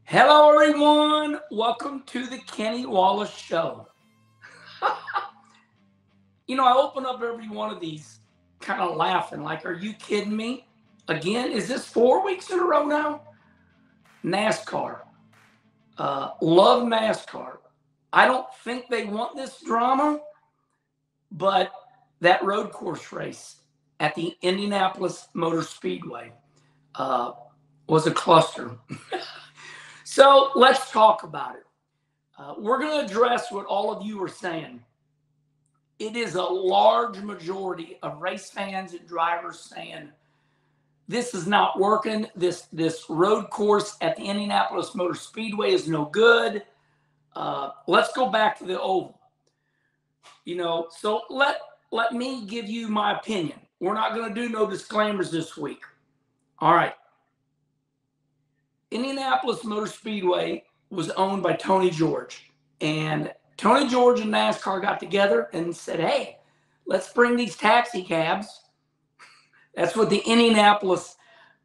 Hello, everyone. Welcome to the Kenny Wallace Show. I open up every one of these kind of laughing, like, are you kidding me? Again, is this 4 weeks in a row now? NASCAR. Love NASCAR. I don't think they want this drama, but that road course race at the Indianapolis Motor Speedway was a cluster. So let's talk about it. We're going to address what all of you are saying. It is a large majority of race fans and drivers saying this is not working. This road course at the Indianapolis Motor Speedway is no good. Let's go back to the oval. So let me give you my opinion. We're not going to do no disclaimers this week. All right. Indianapolis Motor Speedway was owned by Tony George. And Tony George and NASCAR got together and said, hey, let's bring these taxi cabs. That's what the Indianapolis,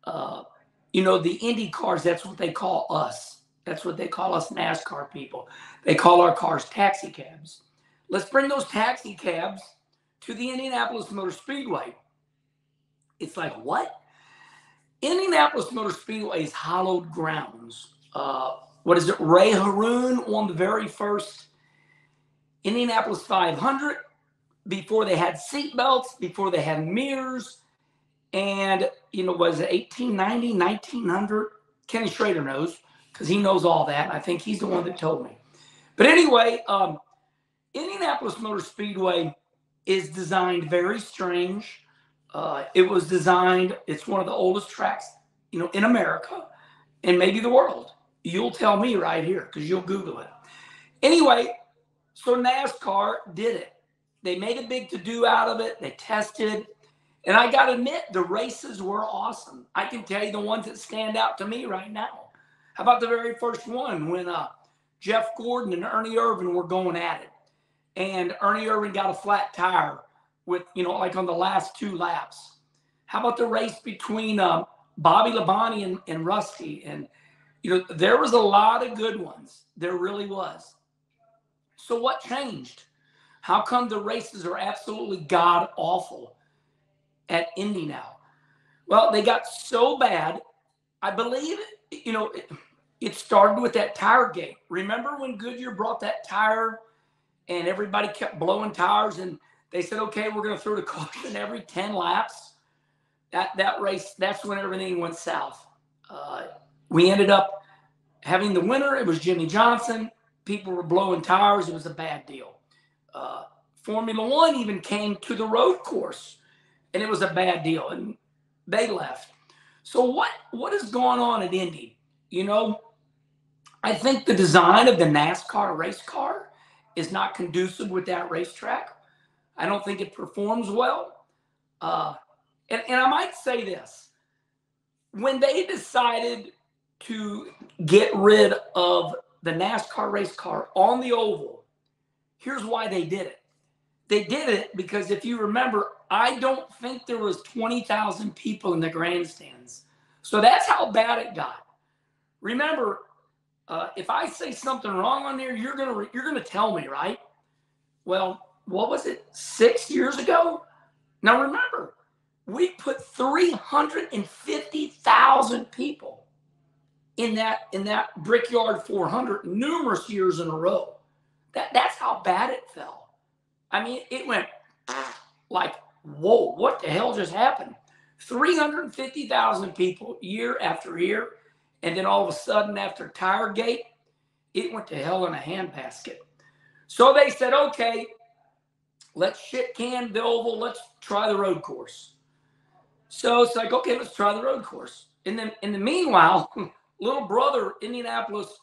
the Indy cars, that's what they call us. That's what they call us NASCAR people. They call our cars taxi cabs. Let's bring those taxi cabs to the Indianapolis Motor Speedway. It's like, what? Indianapolis Motor Speedway is hallowed grounds. Ray Haroon won the very first Indianapolis 500 before they had seatbelts, before they had mirrors. And, was it 1890, 1900? Kenny Schrader knows because he knows all that. I think he's the one that told me. But anyway, Indianapolis Motor Speedway is designed very strange. It was designed, it's one of the oldest tracks, in America and maybe the world. You'll tell me right here because you'll Google it. Anyway, so NASCAR did it. They made a big to-do out of it. They tested. And I got to admit, the races were awesome. I can tell you the ones that stand out to me right now. How about the very first one when Jeff Gordon and Ernie Irvan were going at it. And Ernie Irvan got a flat tire with, like on the last two laps. How about the race between Bobby Labonte and Rusty? And, there was a lot of good ones. There really was. So what changed? How come the races are absolutely god-awful at Indy now? Well, they got so bad, I believe, it started with that tire gate. Remember when Goodyear brought that tire and everybody kept blowing tires and they said, okay, we're going to throw the caution every 10 laps. That race, that's when everything went south. We ended up having the winner. It was Jimmy Johnson. People were blowing tires. It was a bad deal. Formula One even came to the road course, and it was a bad deal, and they left. So what is going on at Indy? I think the design of the NASCAR race car is not conducive with that racetrack. I don't think it performs well. And I might say this. When they decided to get rid of the NASCAR race car on the oval, here's why they did it. They did it because if you remember, I don't think there was 20,000 people in the grandstands. So that's how bad it got. Remember, if I say something wrong on there, you're gonna tell me, right? Well, what was it, 6 years ago? Now remember, we put 350,000 people in that Brickyard 400 numerous years in a row. That's how bad it fell. I mean, it went like, whoa, what the hell just happened? 350,000 people year after year, and then all of a sudden after Tiregate, it went to hell in a handbasket. So they said, okay, let's shit can the oval, let's try the road course. So it's like, okay, let's try the road course. And then in the meanwhile, little brother, Indianapolis,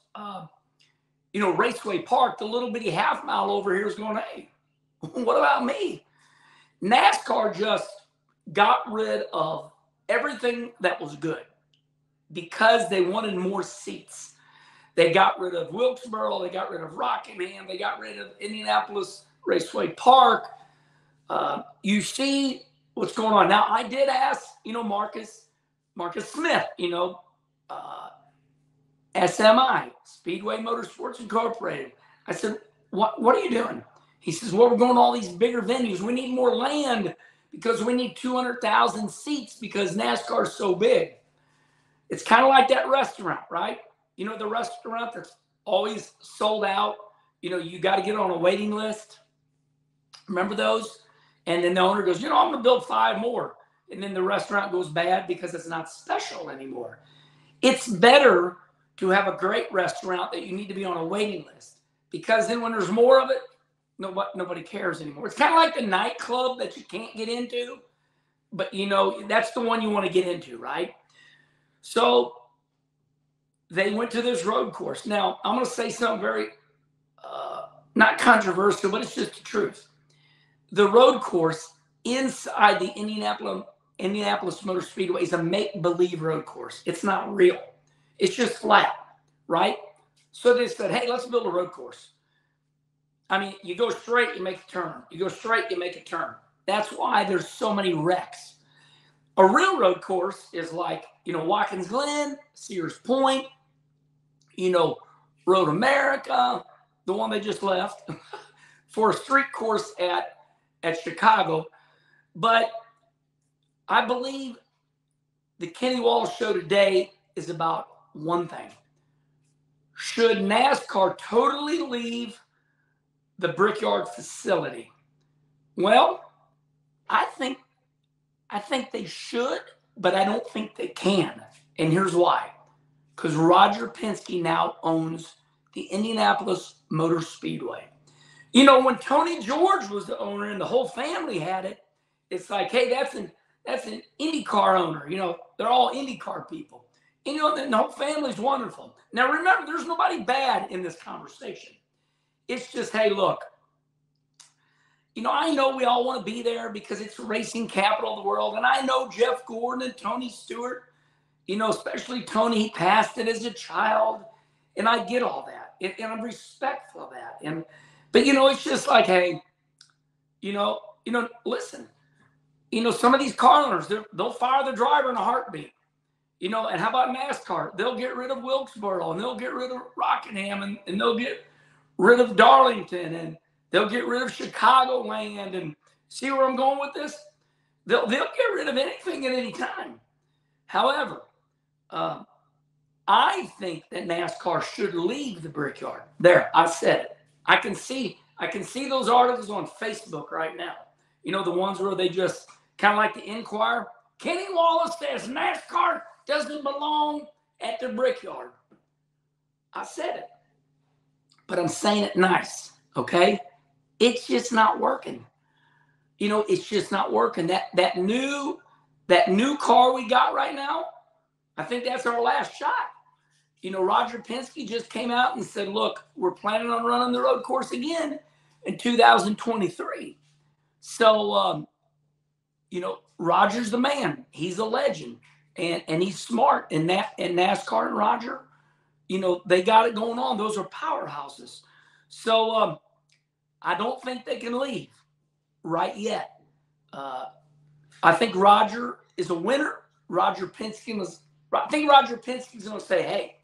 Raceway Park, the little bitty half mile over here is going, hey, what about me? NASCAR just got rid of everything that was good because they wanted more seats. They got rid of Wilkesboro. They got rid of Rockingham. They got rid of Indianapolis Raceway Park. You see what's going on. Now, I did ask, Marcus Smith, SMI, Speedway Motorsports Incorporated. I said, what are you doing? He says, well, we're going to all these bigger venues. We need more land because we need 200,000 seats because NASCAR is so big. It's kind of like that restaurant, right? You know, the restaurant that's always sold out. You know, you got to get on a waiting list. Remember those? And then the owner goes, you know, I'm going to build 5 more. And then the restaurant goes bad because it's not special anymore. It's better to have a great restaurant that you need to be on a waiting list, because then when there's more of it, nobody cares anymore. It's kind of like the nightclub that you can't get into, but you know, that's the one you want to get into, right? So they went to this road course. Now, I'm going to say something very, not controversial, but it's just the truth. The road course inside the Indianapolis Motor Speedway is a make-believe road course. It's not real. It's just flat, right? So they said, hey, let's build a road course. I mean, you go straight, you make a turn. You go straight, you make a turn. That's why there's so many wrecks. A real road course is like, you know, Watkins Glen, Sears Point, you know, Road America, the one they just left, for a street course at Chicago. But I believe the Kenny Wallace show today is about one thing. Should NASCAR totally leave the Brickyard facility? Well, I think they should, but I don't think they can. And here's why. Because Roger Penske now owns the Indianapolis Motor Speedway. You know, when Tony George was the owner and the whole family had it, it's like, hey, that's an IndyCar owner. You know, they're all IndyCar people. And, you know, the whole family's wonderful. Now, remember, there's nobody bad in this conversation. It's just, hey, look, you know, I know we all want to be there because it's racing capital of the world. And I know Jeff Gordon and Tony Stewart, you know, especially Tony, he passed it as a child. And I get all that. And I'm respectful of that. But, you know, it's just like, hey, you know, listen, you know, some of these car owners, they'll fire the driver in a heartbeat. You know, and how about NASCAR? They'll get rid of Wilkesboro, and they'll get rid of Rockingham, and they'll get rid of Darlington, and they'll get rid of Chicagoland. And see where I'm going with this? They'll get rid of anything at any time. However, I think that NASCAR should leave the Brickyard. There, I said it. I can see those articles on Facebook right now. You know, the ones where they just kind of like the Inquirer. Kenny Wallace says NASCAR doesn't belong at the Brickyard. I said it, but I'm saying it nice, okay? It's just not working. You know, it's just not working. That new car we got right now, I think that's our last shot. You know, Roger Penske just came out and said, look, we're planning on running the road course again in 2023. So, you know, Roger's the man. He's a legend. And he's smart. And NASCAR and Roger, you know, they got it going on. Those are powerhouses. So I don't think they can leave right yet. I think Roger is a winner. I think Roger Penske's going to say, hey,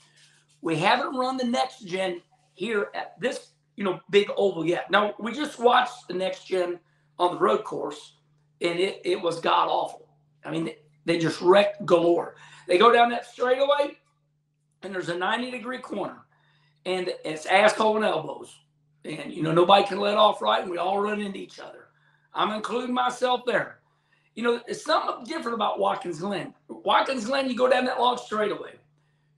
we haven't run the next gen here at this, you know, big oval yet. Now, we just watched the next gen on the road course, and it was god awful. I mean, they just wrecked galore. They go down that straightaway, and there's a 90-degree corner, and it's asshole and elbows. And, you know, nobody can let off right, and we all run into each other. I'm including myself there. You know, it's something different about Watkins Glen. Watkins Glen, you go down that long straightaway.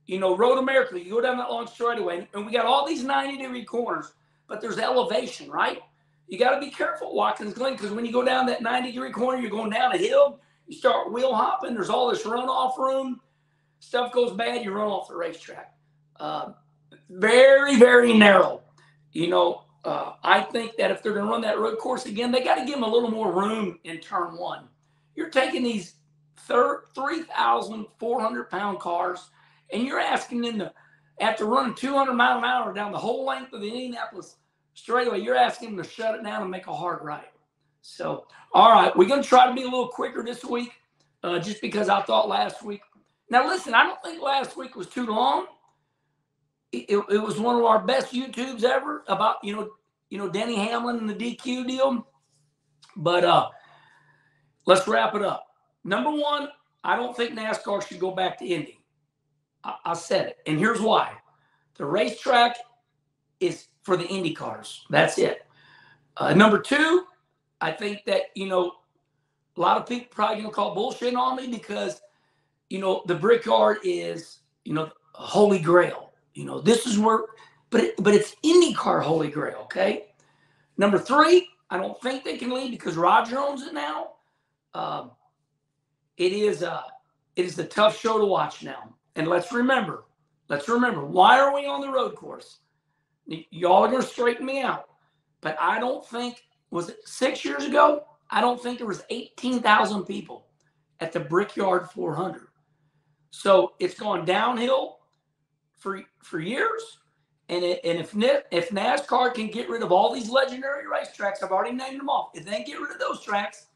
You know, Road America, you go down that long straightaway, and we got all these 90-degree corners, but there's elevation, right? You got to be careful, Watkins Glen, because when you go down that 90-degree corner, you're going down a hill, you start wheel hopping, there's all this runoff room, stuff goes bad, you run off the racetrack. Very, very narrow. You know, I think that if they're going to run that road course again, they got to give them a little more room in turn one. You're taking these 3,400-pound cars, and you're asking them to, after running 200 miles an hour down the whole length of the Indianapolis straightaway, you're asking them to shut it down and make a hard right. So, all right, we're going to try to be a little quicker this week, just because I thought last week. Now, listen, I don't think last week was too long, it was one of our best YouTubes ever about, Denny Hamlin and the DQ deal. But let's wrap it up. Number one, I don't think NASCAR should go back to Indy. I said it. And here's why. The racetrack is for the Indy cars. That's it. Number two, I think that, a lot of people probably going to call bullshit on me because, the Brickyard is, holy grail. This is where, but it's IndyCar holy grail, okay? Number three, I don't think they can leave because Roger owns it now. It is a tough show to watch now. And let's remember, why are we on the road course? Y'all are going to straighten me out. But I don't think, was it 6 years ago? I don't think there was 18,000 people at the Brickyard 400. So it's gone downhill for years. And if NASCAR can get rid of all these legendary racetracks, I've already named them off. If they get rid of those tracks,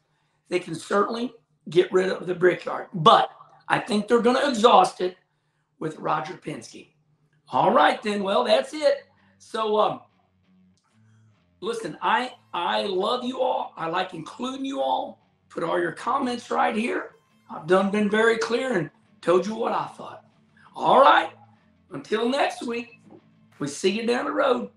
they can certainly get rid of the Brickyard. But I think they're going to exhaust it with Roger Penske. All right, then. Well, that's it. So, listen, I love you all. I like including you all. Put all your comments right here. I've been very clear and told you what I thought. All right. Until next week, we see you down the road.